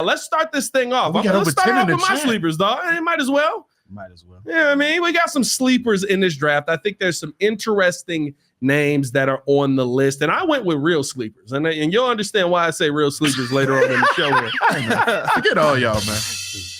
Let's start this thing off. Let's start off with my sleepers, dog. It might as well. Yeah, I mean, we got some sleepers in this draft. I think there's some interesting names that are on the list, and I went with real sleepers, and you'll understand why I say real sleepers later on in the show. Forget all y'all, man.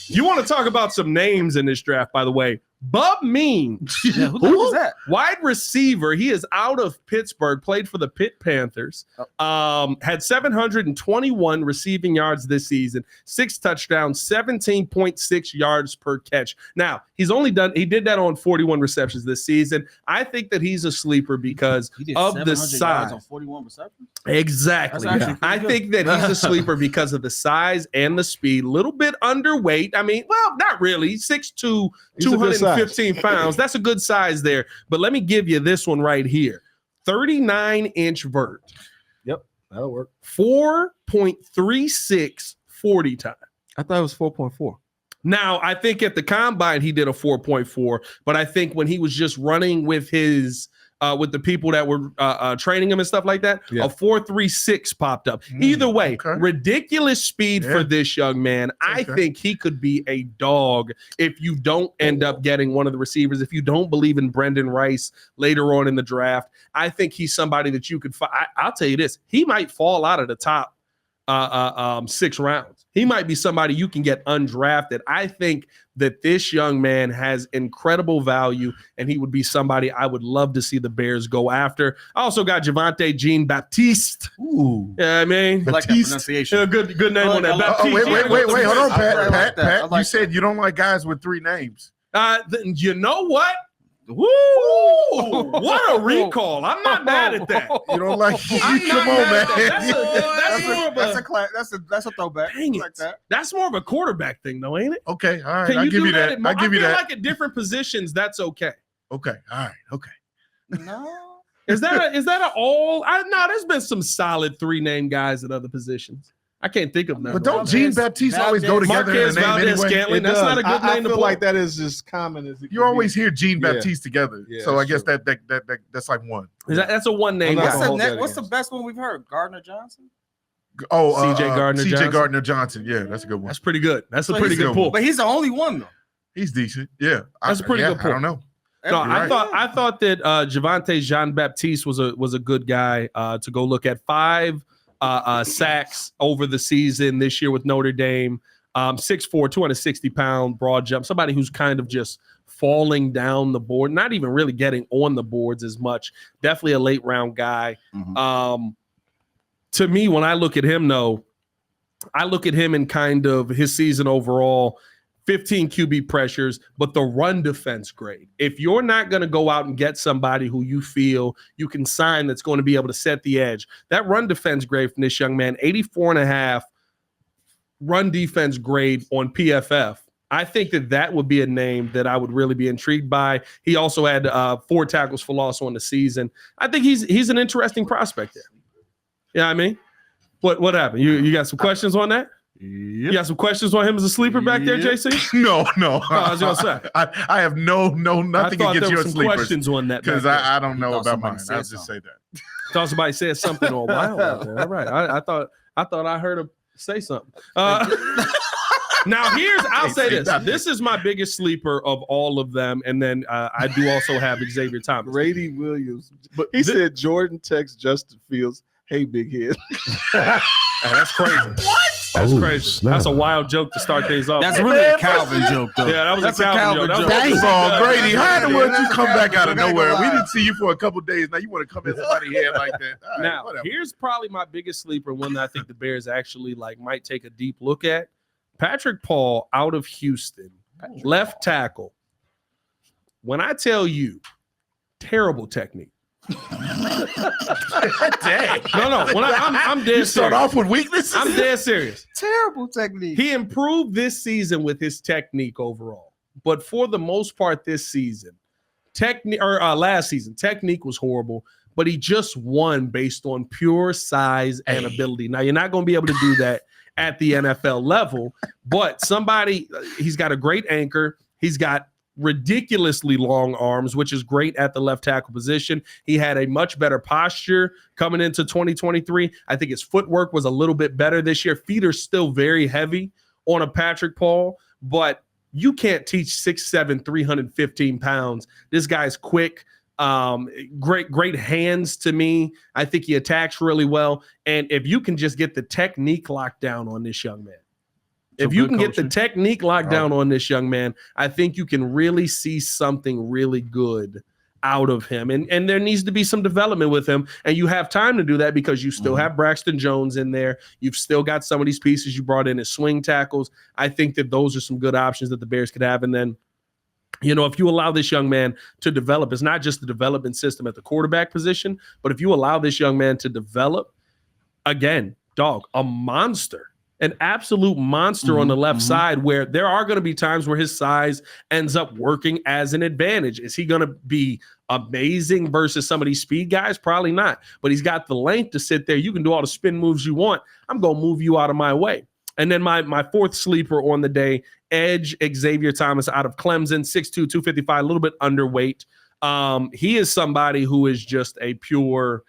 You want to talk about some names in this draft, by the way. Bub Means. Yeah, who the hell is that? Wide receiver. He is out of Pittsburgh, played for the Pitt Panthers. Had 721 receiving yards this season, 6 touchdowns, 17.6 yards per catch. Now, he did that on 41 receptions this season. I think that he's a sleeper because of the size. On 41 receptions? Exactly. I think that he's a sleeper because of the size and the speed. A little bit underweight. I mean, well, not really. 6'2", 215 pounds. That's a good size there. But let me give you this one right here. 39-inch vert. Yep, that'll work. 4.36 40 time. I thought it was 4.4. Now, I think at the combine he did a 4.4, but I think when he was just running with his with the people that were training him and stuff like that, a 4.36 popped up. Either way, ridiculous speed for this young man. I think he could be a dog if you don't end up getting one of the receivers. If you don't believe in Brendan Rice later on in the draft, I think he's somebody that you could I'll tell you this, he might fall out of the top 6 rounds. He might be somebody you can get undrafted. I think that this young man has incredible value, and he would be somebody I would love to see the Bears go after. I also got Javonte Jean-Baptiste. Ooh. Yeah, I mean, I like that pronunciation. Yeah, good name on that. Wait, hold on, Pat. You said you don't like guys with 3 names. You know what? Woo! What a recall! I'm not mad at that. You don't like? Come on, man. That's a throwback. Dang it. Like that. That's more of a quarterback thing, though, ain't it? Okay, all right. Can I'll you give do you that. I'll give you that. Like at different positions, that's okay. Okay, all right. Okay. No. Is that an all? No, there's been some solid 3-name guys at other positions. I can't think of them. But don't Jean-Baptiste always go together in the name anyway? Scantling, that's not a good name to feel put. like that is just common as it You always hear Jean-Baptiste together. Yeah, So I guess that's like one. That's a one-name guy. What's the best one we've heard? Gardner Johnson? Oh, CJ Gardner Johnson. Yeah, that's a good one. That's pretty good. That's a pretty good pull. But he's the only one, though. He's decent. Yeah. That's a pretty good pull. I don't know. No, I thought that Javonte Jean-Baptiste was a good guy to go look at. 5 sacks over the season this year with Notre Dame. 6'4", 260-pound broad jump. Somebody who's kind of just falling down the board, not even really getting on the boards as much. Definitely a late round guy. To me, when I look at him, though, I look at him in kind of his season overall. 15 QB pressures, but the run defense grade. If you're not going to go out and get somebody who you feel you can sign that's going to be able to set the edge, that run defense grade from this young man, 84.5 run defense grade on PFF. I think that would be a name that I would really be intrigued by. He also had 4 tackles for loss on the season. I think he's an interesting prospect there. Yeah, I mean, what happened? You got some questions on that? Yep. You got some questions on him as a sleeper back there, JC? No. I was gonna say. I have nothing against your sleepers. Questions on that because I don't know about mine. I'll just say that. Thought somebody said something a while ago. All right, I thought I heard him say something. Now I'll say this. This is my biggest sleeper of all of them, and then I do also have Xavier Thomas. Grady Williams, but he said Jordan texts Justin Fields, "Hey, big head." That's crazy. What? That's crazy. Snap. That's a wild joke to start things off. That's really a Calvin joke, though. Yeah, that's a Calvin joke. Dang, Grady, how in the world you come back out of nowhere? We didn't see you for a couple days. Now you want to come in somebody's head like that. Right, now, here's probably my biggest sleeper, one that I think the Bears actually might take a deep look at. Patrick Paul out of Houston, left tackle. When I tell you, terrible technique. Dang. No. I'm dead serious. You start off with weaknesses? I'm dead serious. Terrible technique. He improved this season with his technique overall. But for the most part this season, last season, technique was horrible, but he just won based on pure size and ability. Now, you're not going to be able to do that at the NFL level, but he's got a great anchor. He's got ridiculously long arms, which is great at the left tackle position. He had a much better posture coming into 2023. I think his footwork was a little bit better this year. Feet are still very heavy on a Patrick Paul, but you can't teach 6'7", 315 pounds. This guy's quick. Great hands to me. I think he attacks really well. And if you can just get the technique locked down on this young man, if you can get the technique locked down on this young man, I think you can really see something really good out of him. And there needs to be some development with him. And you have time to do that because you still have Braxton Jones in there. You've still got some of these pieces you brought in as swing tackles. I think that those are some good options that the Bears could have. And then, you know, if you allow this young man to develop, it's not just the development system at the quarterback position, but if you allow this young man to develop, again, dog, a monster. An absolute monster on the left side, where there are going to be times where his size ends up working as an advantage. Is he going to be amazing versus some of these speed guys? Probably not. But he's got the length to sit there. You can do all the spin moves you want. I'm going to move you out of my way. And then my fourth sleeper on the day, edge Xavier Thomas out of Clemson, 6'2", 255, a little bit underweight. He is somebody who is just a pure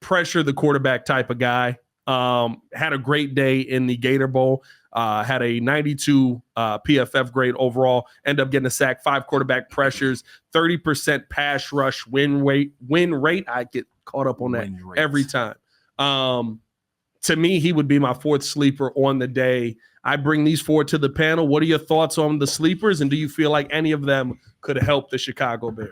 pressure the quarterback type of guy. Had a great day in the Gator Bowl, had a 92 PFF grade overall, end up getting a sack, 5 quarterback pressures, 30% pass rush win rate. I get caught up on that every time. To me, he would be my fourth sleeper on the day. I bring these 4 to the panel. What are your thoughts on the sleepers, and do you feel like any of them could help the Chicago Bears?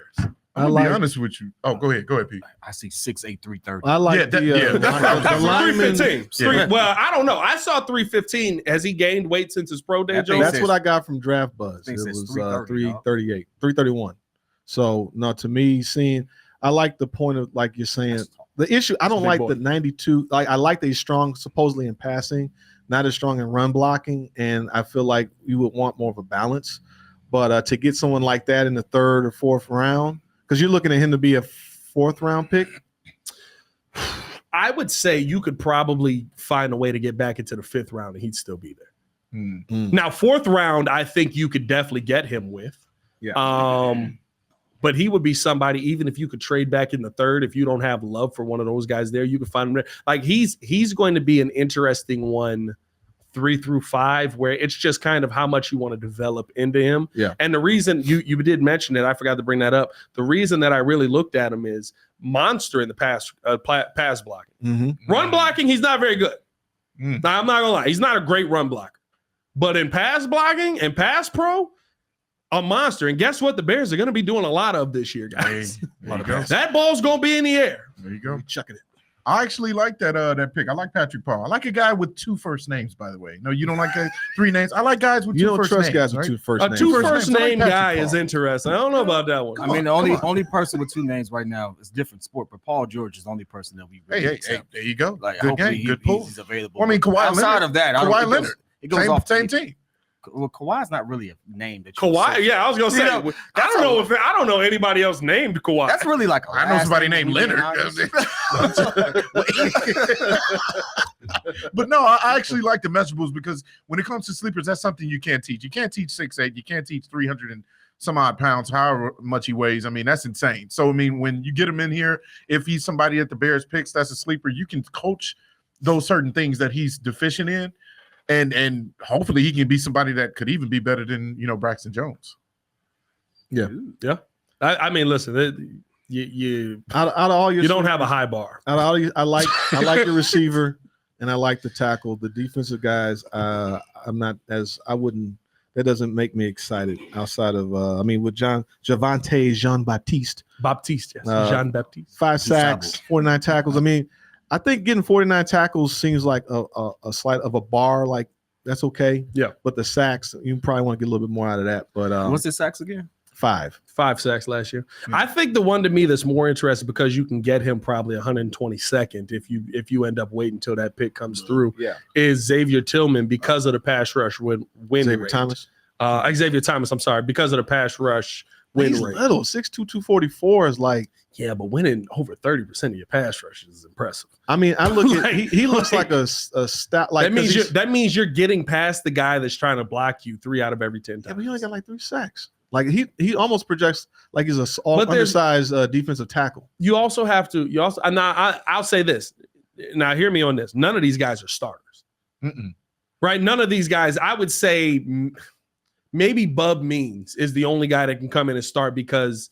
I'm gonna be honest with you. Oh, go ahead, Pete. I see 6'8", 330. I like the lineman. 315. Well, I don't know. I saw 315. Has he gained weight since his pro day, Joe? That's what I got from Draft Buzz. It was 338, 331. So, no, to me, I like the point of, like you're saying, the issue, I don't like the 92. I like that he's strong supposedly in passing, not as strong in run blocking, and I feel like you would want more of a balance. But to get someone like that in the 3rd or 4th round, because you're looking at him to be a 4th round pick. I would say you could probably find a way to get back into the 5th round and he'd still be there. Now, 4th round, I think you could definitely get him with. Yeah. But he would be somebody, even if you could trade back in the 3rd, if you don't have love for one of those guys there, you could find him there. Like he's going to be an interesting one 3 through 5, where it's just kind of how much you want to develop into him. Yeah. And the reason you did mention it, I forgot to bring that up. The reason that I really looked at him is monster in the pass blocking. Run blocking, he's not very good. Now, I'm not gonna lie, he's not a great run blocker. But in pass blocking and pass pro, a monster. And guess what? The Bears are going to be doing a lot of this year, guys. That ball's going to be in the air. There you go. Chucking it. I actually like that pick. I like Patrick Paul. I like a guy with 2 first names, by the way. No, you don't like 3 names. I like guys with 2 first names. You don't trust guys with 2 first names. A 2 first name guy is interesting. I don't know about that one. I mean, the only person with 2 names right now is different sport, but Paul George is the only person that we really hey, there you go. Like, good game, good pull. He's available. Well, I mean, Kawhi outside Leonard, of that, Kawhi Leonard, it goes off same team. Well, Kawhi's not really a name that Kawhi. Yeah, I was gonna say. I don't know anybody else named Kawhi. That's really like I know somebody named Leonard. But no, I actually like the measurables because when it comes to sleepers, that's something you can't teach. You can't teach 6'8". You can't teach 300 and some odd pounds, however much he weighs. I mean, that's insane. So I mean, when you get him in here, if he's somebody that the Bears picks, that's a sleeper. You can coach those certain things that he's deficient in. And hopefully he can be somebody that could even be better than, Braxton Jones. Yeah. I mean, listen, you out of all your, you don't have a high bar. Out of all you, I like the receiver and I like the tackle. The defensive guys, that doesn't make me excited outside of with Javonte Jean-Baptiste. Yes. Jean-Baptiste. 5 sacks, 49 tackles. I mean, I think getting 49 tackles seems like a slight of a bar. Like, that's okay. Yeah. But the sacks, you probably want to get a little bit more out of that. But what's the sacks again? 5 sacks last year. Yeah. I think the one to me that's more interesting because you can get him probably 122nd if you end up waiting until that pick comes through. Yeah. Is Xavier Tillman because of the pass rush win Xavier rate. Thomas. Xavier Thomas. I'm sorry, because of the pass rush win He's rate. Little 6'2", 244 is like. Yeah, but winning over 30% of your pass rush is impressive. I mean, I look at he looks like a stat. Like that means you're getting past the guy that's trying to block you 3 out of every 10 times. Yeah, but he only got like 3 sacks. Like he almost projects like he's undersized defensive tackle. You also have to. I'll say this. Now, hear me on this. None of these guys are starters, right? None of these guys. I would say maybe Bub Means is the only guy that can come in and start because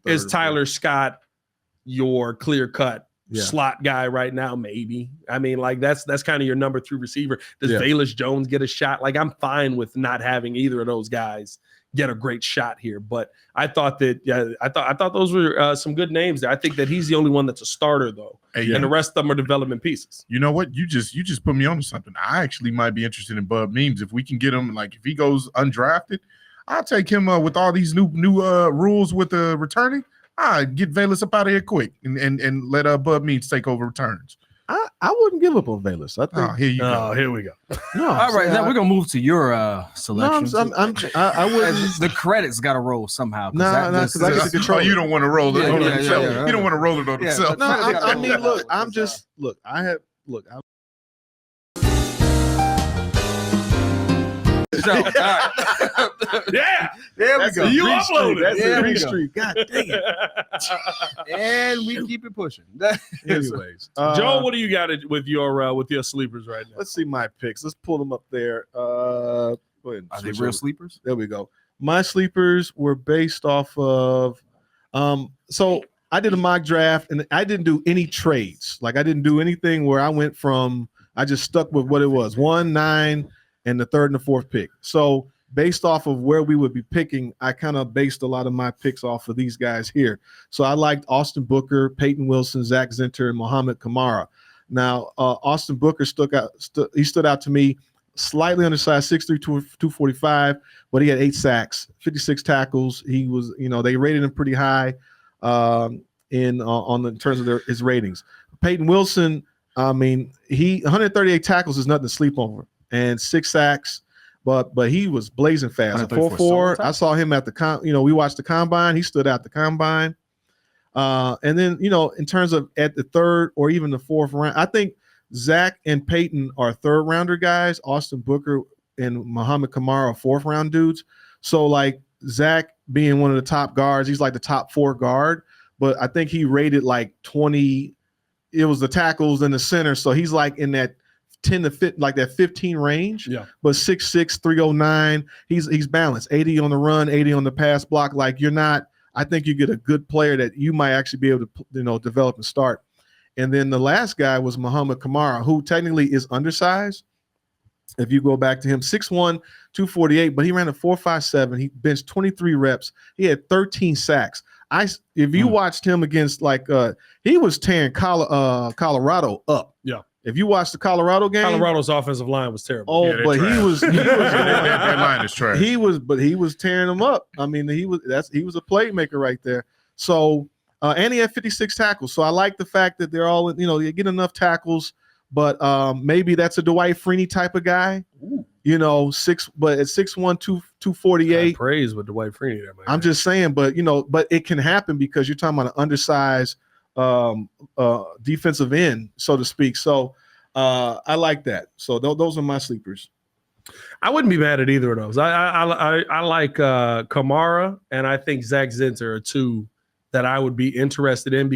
is Tyler Scott your clear cut slot guy right now? Maybe. I mean, like that's kind of your number 3 receiver. Does Velus Jones get a shot? Like I'm fine with not having either of those guys get a great shot here, but I thought that I thought those were some good names there. I think that he's the only one that's a starter though, and the rest of them are development pieces. You know what? You just put me on to something. I actually might be interested in Bub Means if we can get him. Like if he goes undrafted, I'll take him with all these new rules with the returning. I get Velus up out of here quick and let Bub Means take over returns. I wouldn't give up on Velus. I think. Here you go. Here we go. No, all right. Now we're gonna move to your selection. No, I wouldn't. The credits got to roll somehow. No, because I get to control. You don't want to roll it on yourself. Yeah. You don't want to roll it on yourself. No, I mean, look. Yeah, there we go. You uploaded. That's There the we Green go. Street. God dang it. And we keep it pushing. Anyways, Joe, what do you got with your sleepers right now? let's see my picks. Let's pull them up there. Go ahead. Are they real sleepers? There we go. My sleepers were based off of so I did a mock draft and I didn't do any trades. Like I didn't do anything where I just stuck with what it was, 1, 9, and the 3rd and the 4th pick. So based off of where we would be picking, I kind of based a lot of my picks off of these guys here. So I liked Austin Booker, Peyton Wilson, Zach Zinter, and Muhammad Kamara. Now, Austin Booker stood out to me, slightly undersized, 6'3", 245, but he had 8 sacks, 56 tackles. He was, they rated him pretty high in terms of his ratings. Peyton Wilson, I mean, 138 tackles is nothing to sleep over, and 6 sacks. But he was blazing fast. 4.4. I saw him at the we watched the combine. He stood out the combine. And then, in terms of at the 3rd or even the 4th round, I think Zach and Peyton are 3rd rounder guys. Austin Booker and Muhammad Kamara are 4th round dudes. So like Zach being one of the top guards, he's like the top 4 guard, but I think he rated like 20. It was the tackles and the center. So he's like in that 10 to 15, like that 15 range. Yeah. But 6'6", 309. He's balanced. 80 on the run, 80 on the pass block. Like I think you get a good player that you might actually be able to develop and start. And then the last guy was Muhammad Kamara, who technically is undersized. If you go back to him, 6'1", 248, but he ran a 4.57. He benched 23 reps. He had 13 sacks. If you watched him against he was tearing Colorado up. Yeah. If you watch the Colorado game, Colorado's offensive line was terrible. Oh, but trash. he was that line is trash. He was tearing them up. I mean, he was a playmaker right there. So and he had 56 tackles. So I like the fact that they're all, you get enough tackles, but maybe that's a Dwight Freeney type of guy. Ooh. But at 6'1", 248. Praise with Dwight Freeney there, man. I'm just saying, but it can happen because you're talking about an undersized defensive end, so to speak. So I like that. So those are my sleepers. I wouldn't be mad at either of those. I like Kamara, and I think Zach Zinter are 2 that I would be interested in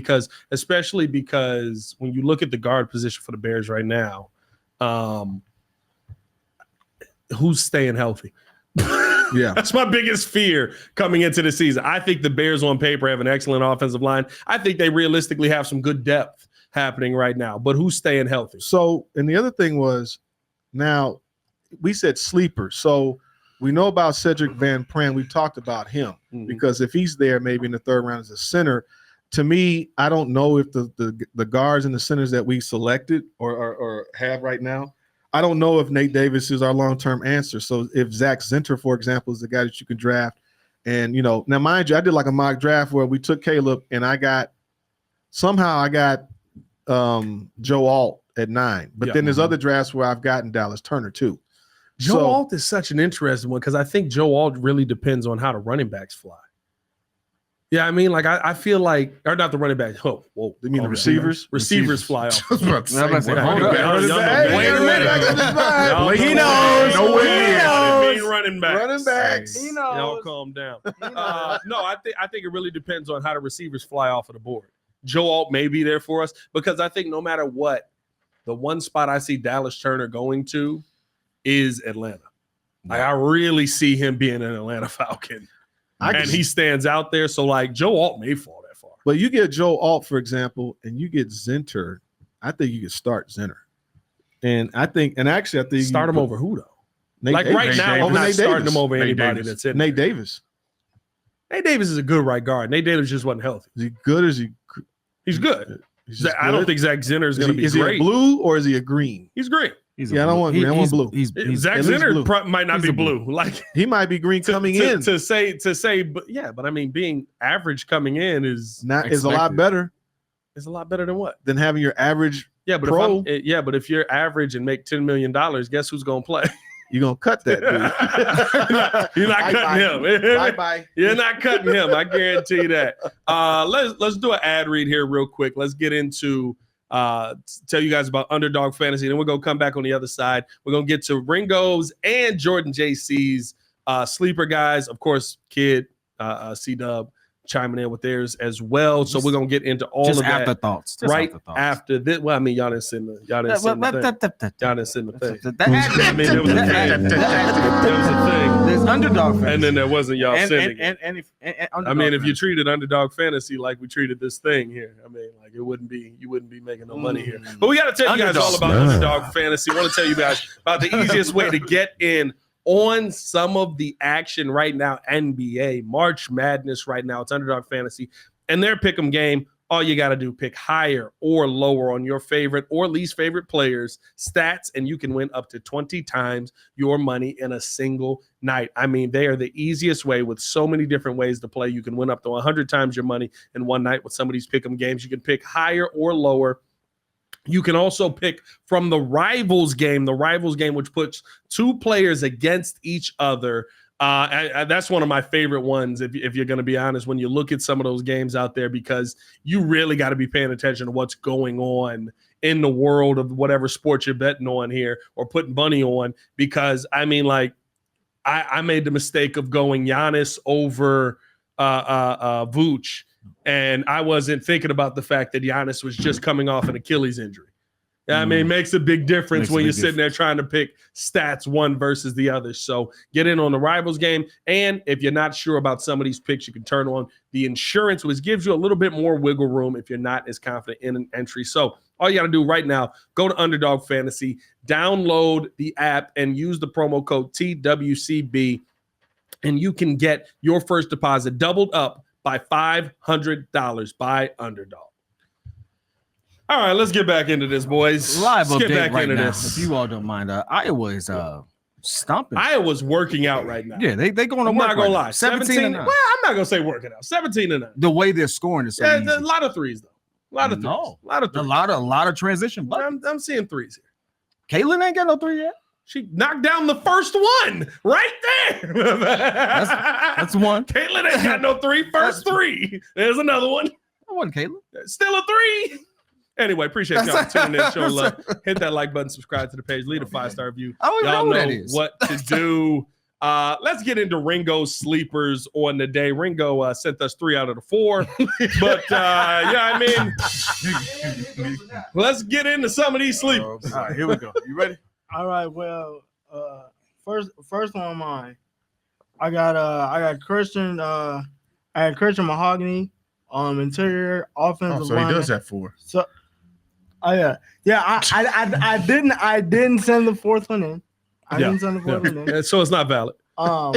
especially because when you look at the guard position for the Bears right now, who's staying healthy? Yeah, that's my biggest fear coming into the season. I think the Bears on paper have an excellent offensive line. I think they realistically have some good depth happening right now, but who's staying healthy? So, and the other thing was, now we said sleeper. So we know about Cedric Van Pran. We talked about him because if he's there, maybe in the 3rd round as a center. To me, I don't know if the guards and the centers that we selected or have right now, I don't know if Nate Davis is our long-term answer. So if Zach Zinter, for example, is the guy that you can draft, and now mind you, I did like a mock draft where we took Caleb and I got Joe Alt at 9, but then there's other drafts where I've gotten Dallas Turner too. Joe Alt is such an interesting one because I think Joe Alt really depends on how the running backs fly. Yeah, I mean, like I feel like, or not the running back. Oh, whoa! You mean the receivers? Receivers fly off. I was about to say, Wait a minute. He knows. Running back. Facts. Y'all calm down. No, I think it really depends on how the receivers fly off of the board. Joe Alt may be there for us because I think no matter what, the one spot I see Dallas Turner going to is Atlanta. Like, I really see him being an Atlanta Falcon. And he stands out there. So, like, Joe Alt may fall that far. But you get Joe Alt, for example, and you get Zinter. I think you could start Zinter. And I think start him over who, though? Nate like Davis. right now, I'm not starting him over anybody that's in Nate Davis. Nate Davis is a good right guard. Nate Davis just wasn't healthy. Is he good? Or is he? He's good. I don't think Zach Zinter is going to be great. Is he a blue or is he a green? He's green. I don't want green. I want blue. Zach Zinter might not be blue. Like he might be green coming in. To say, but I mean, being average coming in is a lot better. It's a lot better than what? Than having your average. Yeah, but pro. But if you're average and make $10 million, guess who's going to play? You're going to cut that dude. You're not cutting him. Bye-bye. You're not cutting him. I guarantee that. Let's do an ad read here real quick. Let's get into tell you guys about Underdog Fantasy. Then we're going to come back on the other side. We're going to get to Ringo's and Jordan JC's sleeper guys. Of course, Kid, C-Dub chiming in with theirs as well. So we're gonna get into all of that afterthoughts. After this. Well, I mean, y'all didn't send the thing. I mean, there was a thing. There's Underdog Fantasy. And then there wasn't y'all sending it. I mean, if you treated Underdog Fantasy like we treated this thing here, I mean, like you wouldn't be making no money here. But we got to tell you guys all about Underdog Fantasy. I want to tell you guys about the easiest way to get in on some of the action right now. NBA, March Madness right now. It's Underdog Fantasy. And their pick'em game, all you got to do, pick higher or lower on your favorite or least favorite players' stats, and you can win up to 20 times your money in a single night. I mean, they are the easiest way with so many different ways to play. You can win up to 100 times your money in one night with some of these pick'em games. You can pick higher or lower. You can also pick from the Rivals game, which puts two players against each other. That's one of my favorite ones, if you're going to be honest, when you look at some of those games out there, because you really got to be paying attention to what's going on in the world of whatever sport you're betting on here or putting money on. Because, I mean, like, I made the mistake of going Giannis over Vooch. And I wasn't thinking about the fact that Giannis was just coming off an Achilles injury. I mean, it makes a big difference when you're sitting there trying to pick stats one versus the other. So get in on the Rivals game. And if you're not sure about some of these picks, you can turn on the insurance, which gives you a little bit more wiggle room if you're not as confident in an entry. So all you got to do right now, go to Underdog Fantasy, download the app, and use the promo code TWCB, and you can get your first deposit doubled up by $500 by Underdog. All right, let's get back into this, boys. Live let's get update back right into now, this. if you all don't mind. Iowa is stomping. Iowa's working out right now. Yeah, they going to work. I'm not gonna lie. 17 well, I'm not gonna say working out. 17-9. The way they're scoring is so easy. A lot of threes though. A lot of threes. A lot of transition. But I'm seeing threes here. Caitlin ain't got no three yet. She knocked down the first one right there. That's one. Caitlin ain't got no three. First three. There's another one. That wasn't Caitlin. Still a three. Anyway, appreciate y'all tuning in. Show love. Hit that like button, subscribe to the page, leave a 5-star review. Y'all know what to do. Let's get into Ringo's sleepers on the day. Ringo sent us 3 out of the 4. But yeah, I mean, let's get into some of these sleepers. All right, here we go. You ready? All right. Well, first on mine, I got Christian. I had Christian Mahogany, interior offensive. So he does have 4. So, yeah. I didn't send the 4th one in. I didn't send the 4th one in. So it's not valid.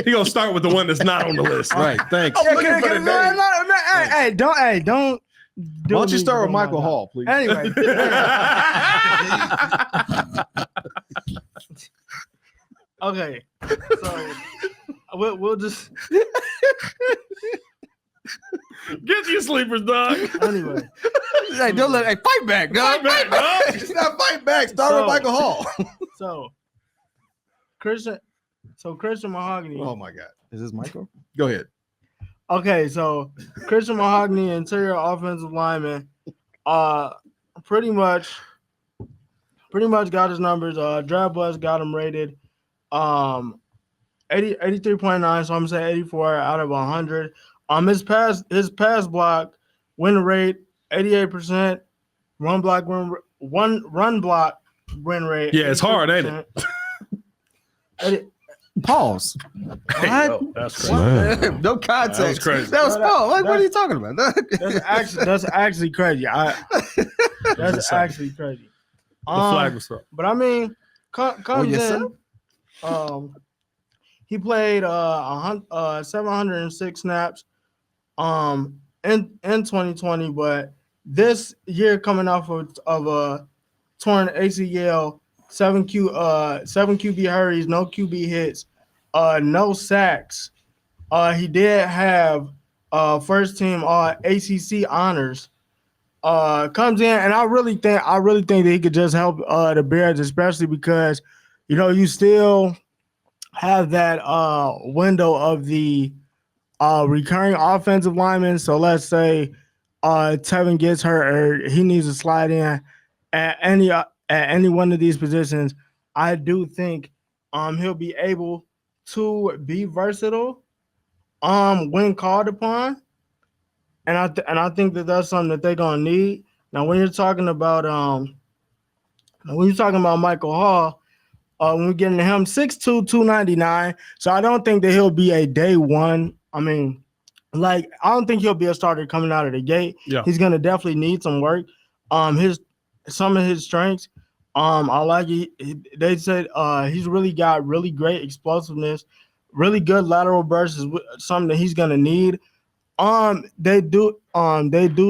He gonna start with the one that's not on the list. Right. Thanks. Hey, don't. Why don't you start with Michael Hall, please? Anyway. Okay, so we'll just get your sleepers, dog. Anyway, hey, don't let fight back, dog. Fight back, dog. It's not fight back. Start with Michael Hall. So Christian Mahogany. Oh my God, is this Michael? Go ahead. Okay, so Christian Mahogany, interior offensive lineman, pretty much got his numbers. Draft Bus got him rated. 83.9. So I'm saying 84 out of 100. His pass block win rate 88%. Run block win rate. Yeah, it's hard, ain't it? Pause. Hey, What? yo, that's crazy. No context. That was crazy. That was pause. Like, what are you talking about? That's actually crazy. That's actually crazy. The flag was up. But I mean, comes in. He played 706 snaps in 2020, but this year coming off of a torn ACL, 7 QB hurries, no QB hits, no sacks. He did have first team ACC honors. Comes in, and I really think that he could just help the Bears, especially because you still have that window of the recurring offensive lineman. So let's say Tevin gets hurt or he needs to slide in at any one of these positions. I do think he'll be able to be versatile when called upon. And I think that that's something that they're gonna need. Now, when you're talking about Michael Hall, when we get into him, 6'2", 299. So I don't think that he'll be a day one. I mean, I don't think he'll be a starter coming out of the gate. Yeah. He's gonna definitely need some work. Some of his strengths. I like it. They said he's really got really great explosiveness, really good lateral bursts is something that he's gonna need. They do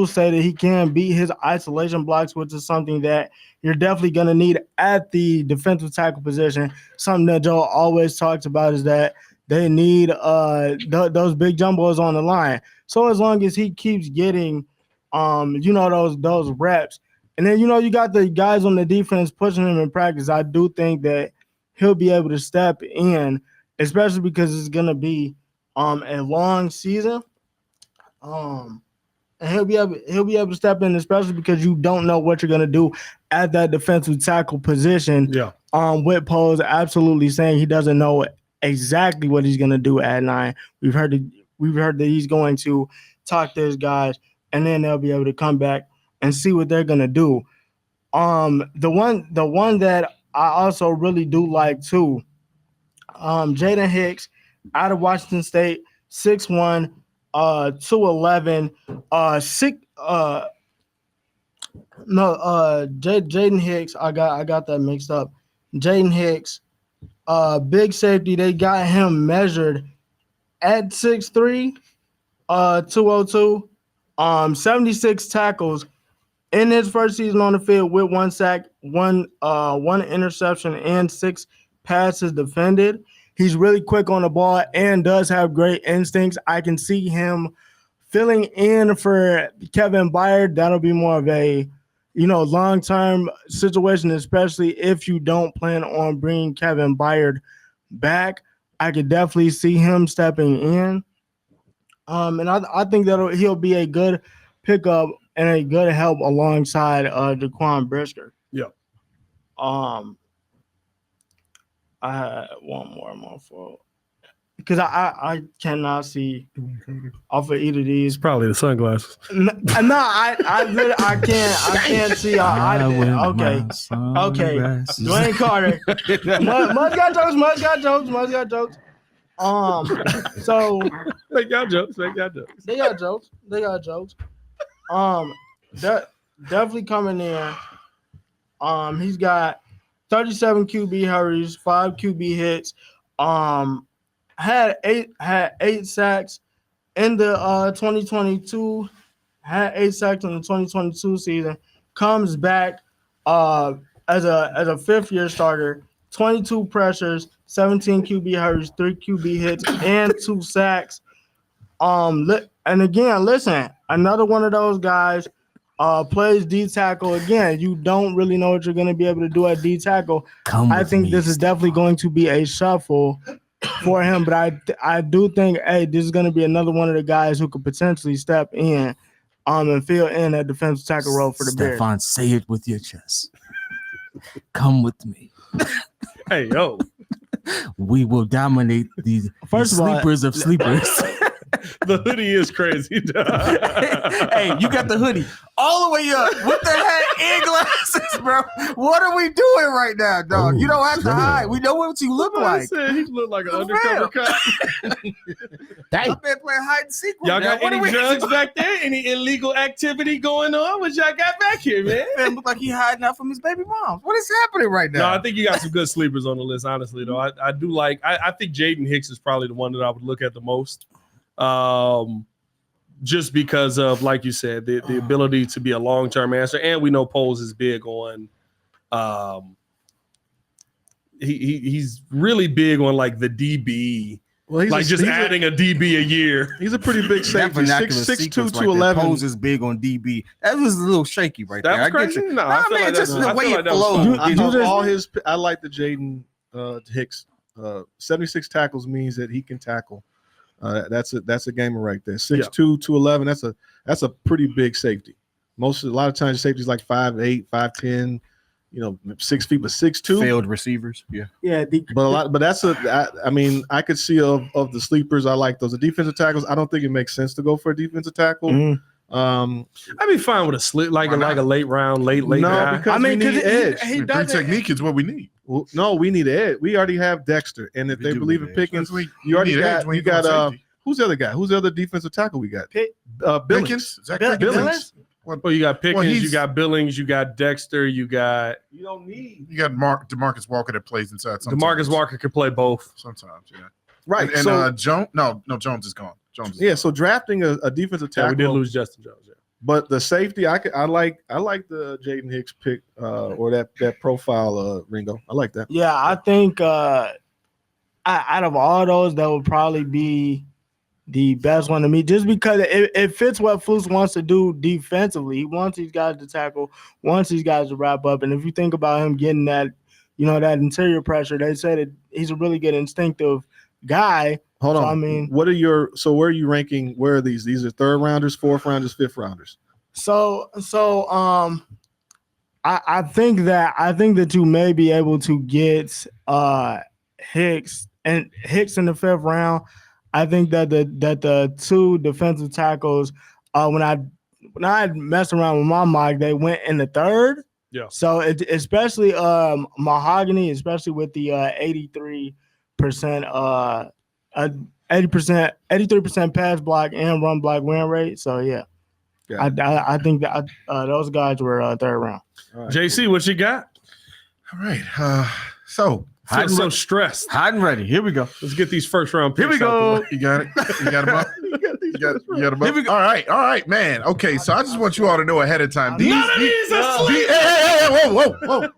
say that he can beat his isolation blocks, which is something that you're definitely gonna need at the defensive tackle position. Something that Joe always talks about is that they need those big jumbos on the line. So as long as he keeps getting those reps, and then you got the guys on the defense pushing him in practice, I do think that he'll be able to step in, especially because it's gonna be a long season. And he'll be able to step in, especially because you don't know what you're gonna do at that defensive tackle position. Yeah. With Pose absolutely saying he doesn't know exactly what he's gonna do at 9. We've heard that he's going to talk to his guys, and then they'll be able to come back and see what they're gonna do. The one that I also really do like too, Jaden Hicks out of Washington State, 6'1". 211, Jaden Hicks. I got that mixed up. Jaden Hicks, big safety. They got him measured at 6'3", 202, 76 tackles in his first season on the field with 1 sack, one interception, and 6 passes defended. He's really quick on the ball and does have great instincts. I can see him filling in for Kevin Byard. That'll be more of a, long-term situation, especially if you don't plan on bringing Kevin Byard back. I could definitely see him stepping in. And I think that he'll be a good pickup and a good help alongside Jaquan Brisker. Yeah. I had one more fault because I cannot see off of either of these. It's probably the sunglasses. No, I can't see. Okay. Dwayne Carter. Must got jokes. So They got jokes. They got jokes. Definitely coming in. He's got 37 QB hurries, 5 QB hits. Had eight sacks in the 2022. Had 8 sacks in the 2022 season. Comes back as a fifth-year starter. 22 pressures, 17 QB hurries, 3 QB hits, and 2 sacks. And again, listen, another one of those guys. Plays D tackle again. You don't really know what you're going to be able to do at D tackle. I think this is definitely going to be a shuffle for him, but I do think, this is going to be another one of the guys who could potentially step in, and fill in that defensive tackle role for the Bears. Stefan, say it with your chest. Come with me. Hey, yo. We will dominate the sleepers of sleepers. The hoodie is crazy. Hey, you got the hoodie all the way up with the hat and glasses, bro. What are we doing right now, dog? You don't have to hide. We know what you look like. I said he looked like an undercover cop. I've been playing hide and seek. Y'all got any drugs back there? Any illegal activity going on? What y'all got back here, man? Man look like he hiding out from his baby mom. What is happening right now? No, I think you got some good sleepers on the list, honestly, though. I do like, I think Jaden Hicks is probably the one that I would look at the most. Just because of, like you said, the ability to be a long-term answer. And we know Poles is big on, he's really big on like the DB. Well, he's like just adding a DB a year. He's a pretty big safety. 6'2", 211. Pose is big on DB. That was a little shaky right there. That was crazy. No, I feel like just the way it flowed. I like the Jaden Hicks. 76 tackles means that he can tackle. That's a gamer right there. 6'2", 211. That's a pretty big safety. A lot of times safety's like 5'8", 5'10", 6 feet, but 6'2". Failed receivers. Yeah. I mean, I could see of the sleepers. I like those. The defensive tackles. I don't think it makes sense to go for a defensive tackle. I'd be fine with a slip, like a late round, late guy. Because we need edge. Free technique is what we need. Well, no, we need edge. We already have Dexter, and if they believe in Pickens, you already got. You got who's the other guy? Who's the other defensive tackle we got? Billings. Billings. Well, you got Pickens, you got Billings, you got Dexter, you got DeMarcus Walker that plays inside. Sometimes. DeMarcus Walker could play both. Sometimes, yeah. Right. And Jones? No, Jones is gone. So drafting a defensive tackle. We did lose Justin Jones. Yeah. But the safety, I like the Jaden Hicks pick or that profile, Ringo. I like that. Yeah, I think out of all those, that would probably be the best one to me, just because it fits what Flus wants to do defensively. He wants these guys to tackle, wants these guys to wrap up. And if you think about him getting that, that interior pressure, they said that he's a really good instinctive guy. Hold on. I mean, where are you ranking? Where are these? These are third rounders, fourth rounders, fifth rounders. I think that you may be able to get Hicks in the fifth round. I think that the two defensive tackles, when I messed around with my mock, they went in the third. Yeah. So especially Mahogany, especially with the 83% pass block and run block win rate. So yeah. I think that those guys were third round. Right. JC, what you got? All right. So so stressed. Hot and ready. Here we go. Let's get these first round picks. Here we go. You got it. You got them up. You got them up. All right, man. Okay, so I just want you all to know ahead of time. None of these are sleep. Whoa.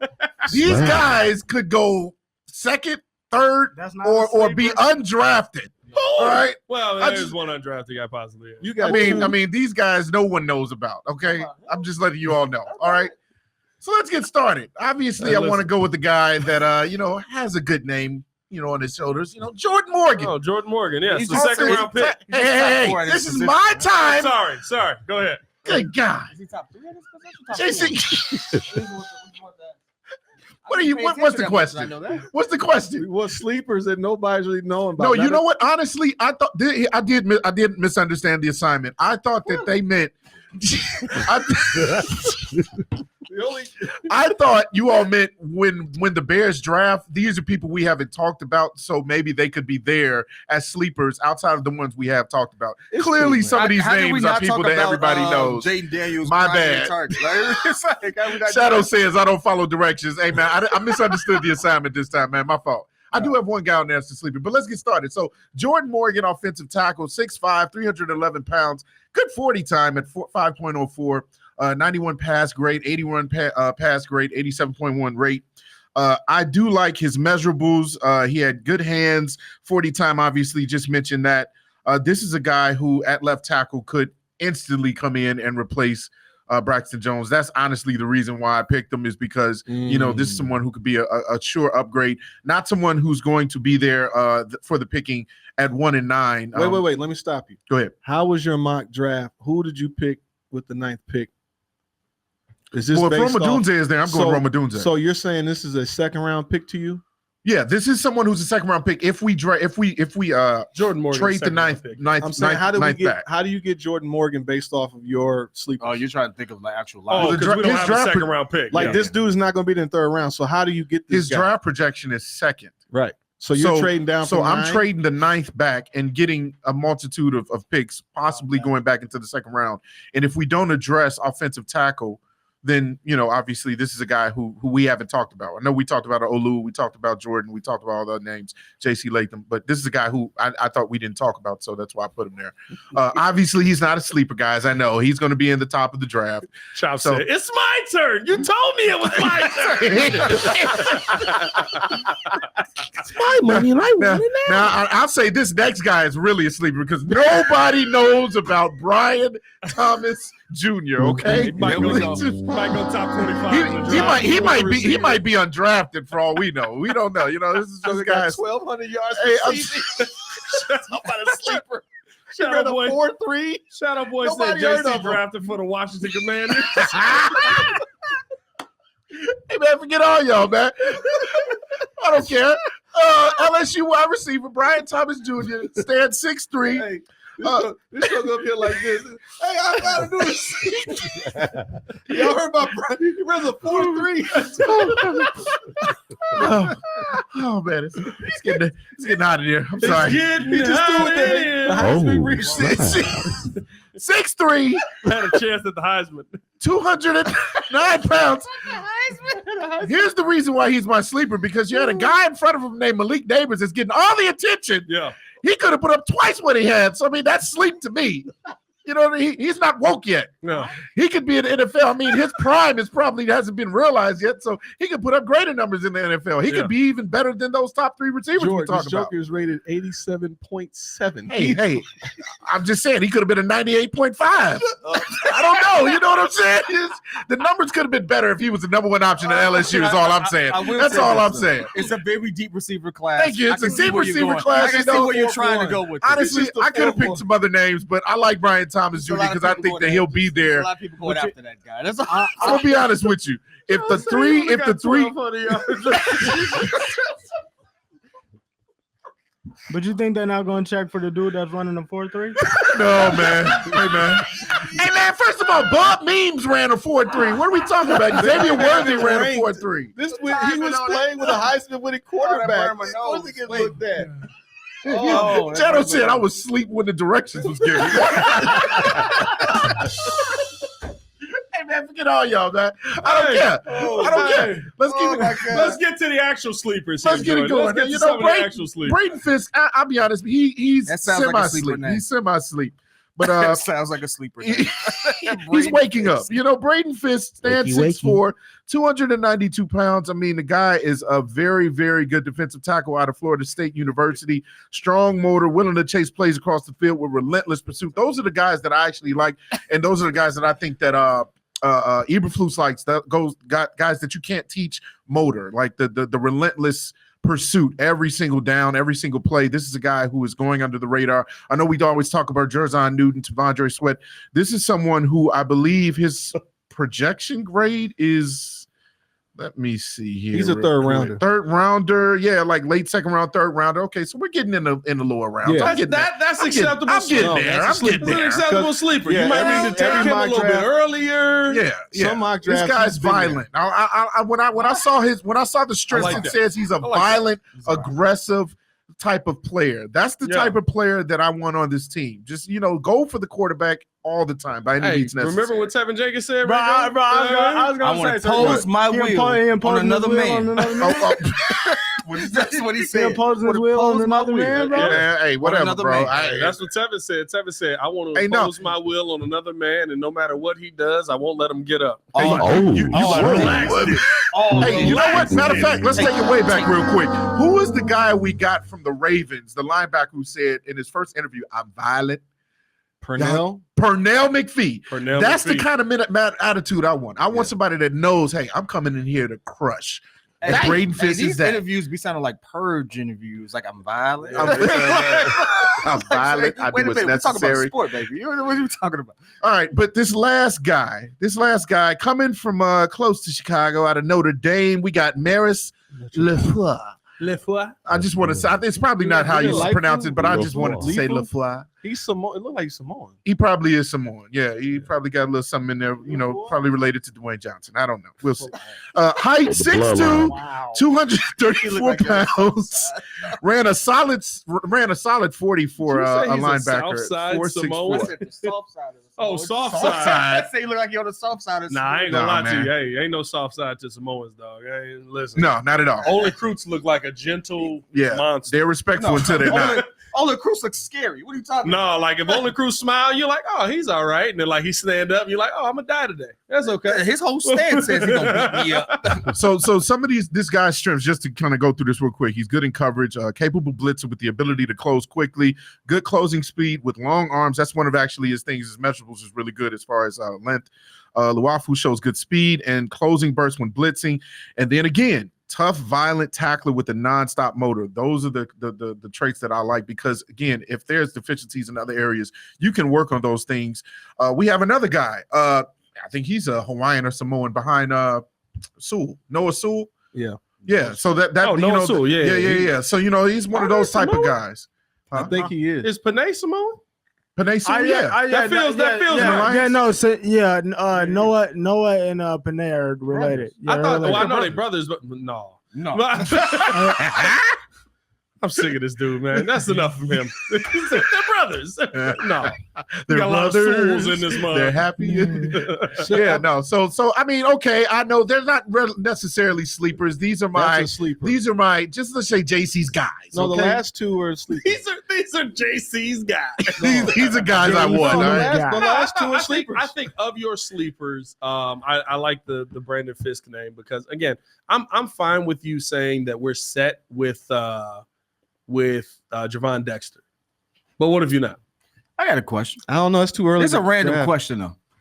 These guys could go second, third, or be undrafted. All right. Well, there's one undrafted guy possibly. I mean, these guys no one knows about. Okay, I'm just letting you all know. All right. So let's get started. Obviously, I want to go with the guy that has a good name, on his shoulders. Jordan Morgan. Oh, Jordan Morgan. Yeah, it's the second round pick. Hey, this is my time. Sorry. Go ahead. Good God. Is he top 3 in this position? JC. What's the question? What's the question? Well, sleepers that nobody's really knowing about. No, you know what? Honestly, I thought I did misunderstand the assignment. I thought that they meant. I thought you all meant when the Bears draft, these are people we haven't talked about, so maybe they could be there as sleepers outside of the ones we have talked about. Clearly, some of these names are people that everybody knows. Jaden Daniels. My bad. Shadow says I don't follow directions. Hey, man, I misunderstood the assignment this time, man. My fault. I do have one guy on there that's a sleeper, but let's get started. So Jordan Morgan, offensive tackle, 6'5", 311 pounds, good 40 time at 5.04. 91 pass grade, 81 pass grade, 87.1 rate. I do like his measurables. He had good hands, 40 time, obviously, just mentioned that. This is a guy who at left tackle could instantly come in and replace Braxton Jones. That's honestly the reason why I picked him, is because, this is someone who could be a sure upgrade, not someone who's going to be there for the picking at 1 and 9. Wait. Let me stop you. Go ahead. How was your mock draft? Who did you pick with the 9th pick? Is this if Roma Dunze is there, I'm going Roma Dunze. So you're saying this is a second round pick to you? Yeah, this is someone who's a second round pick. If we Jordan Morgan trade the ninth, I'm saying, how do you get Jordan Morgan based off of your sleeper? Oh, you're trying to think of like actual life. Oh, because we don't have a second round pick. Like this dude is not going to be in the third round. So how do you get this? His draft projection is second. Right. So you're trading down. So I'm trading the ninth back and getting a multitude of picks, possibly going back into the second round. And if we don't address offensive tackle, then, obviously this is a guy who we haven't talked about. I know we talked about Olu, we talked about Jordan, we talked about all the names, J.C. Latham, but this is a guy who I thought we didn't talk about, so that's why I put him there. Obviously, he's not a sleeper, guys. I know. He's going to be in the top of the draft. Chop said, it's my turn. You told me it was my turn. It's my money, and I want it now. I'll say this next guy is really a sleeper because nobody knows about Brian Thomas Jr., okay? He might go top 25. He might be undrafted for all we know. We don't know. This is just guys 1,200 yards Shut up, about a sleeper. Shout out, boy. 4-3. Shout out, boy. Said JC drafted for the Washington Commanders. Hey, man, forget all y'all, man. I don't care. LSU wide receiver Brian Thomas Jr. stands 6'3". Hey. This show up here like this. Hey, I gotta do this. Y'all heard about Brian? He runs a 4-3. Oh man, it's getting hot in here. I'm sorry. It's getting hot in here. 6'3". Had a chance at the Heisman. 209 pounds. Here's the reason why he's my sleeper, because you had a guy in front of him named Malik Neighbors that's getting all the attention. Yeah. He could have put up twice what he had. So, I mean, that's sleep to me. He's not woke yet. No. He could be in the NFL. I mean, his prime probably hasn't been realized yet. So he could put up greater numbers in the NFL. He could be even better than those top three receivers we're talking about. Joker is rated 87.7. Hey, I'm just saying he could have been a 98.5. I don't know. You know what I'm saying? The numbers could have been better if he was the number one option at LSU is all I'm saying. That's all I'm saying. It's a very deep receiver class. Thank you. It's a deep receiver class. I can see where you're trying to go with. Honestly, I could have picked some other names, but I like Brian Thomas Jr. because I think that he'll be there. A lot of people going after that guy. That's I'm gonna be honest with you. If the three, but you think they're not going to check for the dude that's running a 4-3? No, man. Hey, man. First of all, Bob Memes ran a 4-3. What are we talking about? Xavier Worthy ran a 4-3. He was playing with a Heisman-winning quarterback. Of course he gets looked at. Oh, Shadow said I was asleep when the directions was given. Hey man, forget all y'all, man. I don't care. I don't care. Let's get to the actual sleepers. Let's get it going. Let's get to some of the actual sleepers. Braden Fisk, I'll be honest, he's semi-sleep. He's semi-sleep. But that sounds like a sleeper. He's waking up. Braden Fisk stands 6'4", 292 pounds. I mean, the guy is a very, very good defensive tackle out of Florida State University. Strong motor, willing to chase plays across the field with relentless pursuit. Those are the guys that I actually like, and those are the guys that I think that Eberflus likes. Guys that you can't teach motor, like the relentless pursuit every single down, every single play. This is a guy who is going under the radar. I know we always talk about Jerzon Newton, T'Vondre Sweat. This is someone who I believe his projection grade is, let me see here. He's a third rounder. Third rounder, yeah, like late second round, third rounder. Okay, so we're getting in the lower rounds. Yeah. That's acceptable. I'm getting there. I'm getting there. Acceptable sleeper. You might need to take him a little bit earlier. Yeah. Some mock drafts. This guy's violent. When I saw the strength, it says he's a violent, aggressive type of player. That's the type of player that I want on this team. Just go for the quarterback all the time by any means necessary. Remember what Tevin Jenkins said, bro? I was gonna say, impose my will on another man. That's what he said. Imposing his will on another man, bro. Hey, whatever, bro. That's what Tevin said. Tevin said, I want to impose my will on another man, and no matter what he does, I won't let him get up. You know what? Matter of fact, let's take it way back real quick. Who is the guy we got from the Ravens, the linebacker who said in his first interview, I'm violent? Pernell McPhee. That's the kind of attitude I want. I want somebody that knows, hey, I'm coming in here to crush. Braden Fisk these is that. Interviews be sounding like purge interviews. Like I'm violent. I'm violent. I do what's necessary. We're talking about sport, baby. What are you talking about? All right, but this last guy coming from close to Chicago out of Notre Dame, we got Maris Lefleur. LeFleur. I just want to say it's probably not how you pronounce it, but I just wanted to say LeFleur. He's Samoan. It looked like Samoan. He probably is Samoan. Yeah, he probably got a little something in there, probably related to Dwayne Johnson. I don't know. We'll see. Height 6'2", 234 pounds. ran a solid 40 for a linebacker. 4'6". Oh, soft side. I say you look like you're on the soft side. Nah, I ain't gonna lie to you. Hey, ain't no soft side to Samoans, dog. Hey, listen. No, not at all. Only Croots look like a gentle monster. They're respectful until they're not. Only Cruz looks scary. What are you talking about? No, like if Only Cruz smile, you're like, oh, he's all right. And then like he stand up, you're like, oh, I'm gonna die today. That's okay. His whole stance says he's gonna beat me up. So some of this guy's strengths, just to kind of go through this real quick. He's good in coverage, capable blitzer with the ability to close quickly, good closing speed with long arms. That's one of actually his things. His measurables is really good as far as length. Luafu shows good speed and closing bursts when blitzing. And then again, tough, violent tackler with a nonstop motor. Those are the traits that I like because, again, if there's deficiencies in other areas, you can work on those things. We have another guy. I think he's a Hawaiian or Samoan behind Sewell. Noah Sewell. Yeah. Yeah. So that Noah Sewell. Yeah. So, he's one of those type of guys. I think he is. Is Panay Samoan? Panay Sewell, that feels Noah and Panay are related. I know they brothers, but no. I'm sick of this dude, man. That's enough of him. They're brothers. No, they're brothers in this month. They're happy. Yeah, no. So I mean, okay, I know they're not necessarily sleepers. These are my let's say JC's guys. No, the last two are sleepers. These are JC's guys. These are guys I want. The last two are sleepers. I think of your sleepers, I like the Brandon Fisk name because again, I'm fine with you saying that we're set with Javon Dexter. But what if you're not? I got a question. I don't know. It's too early. It's a random question, though.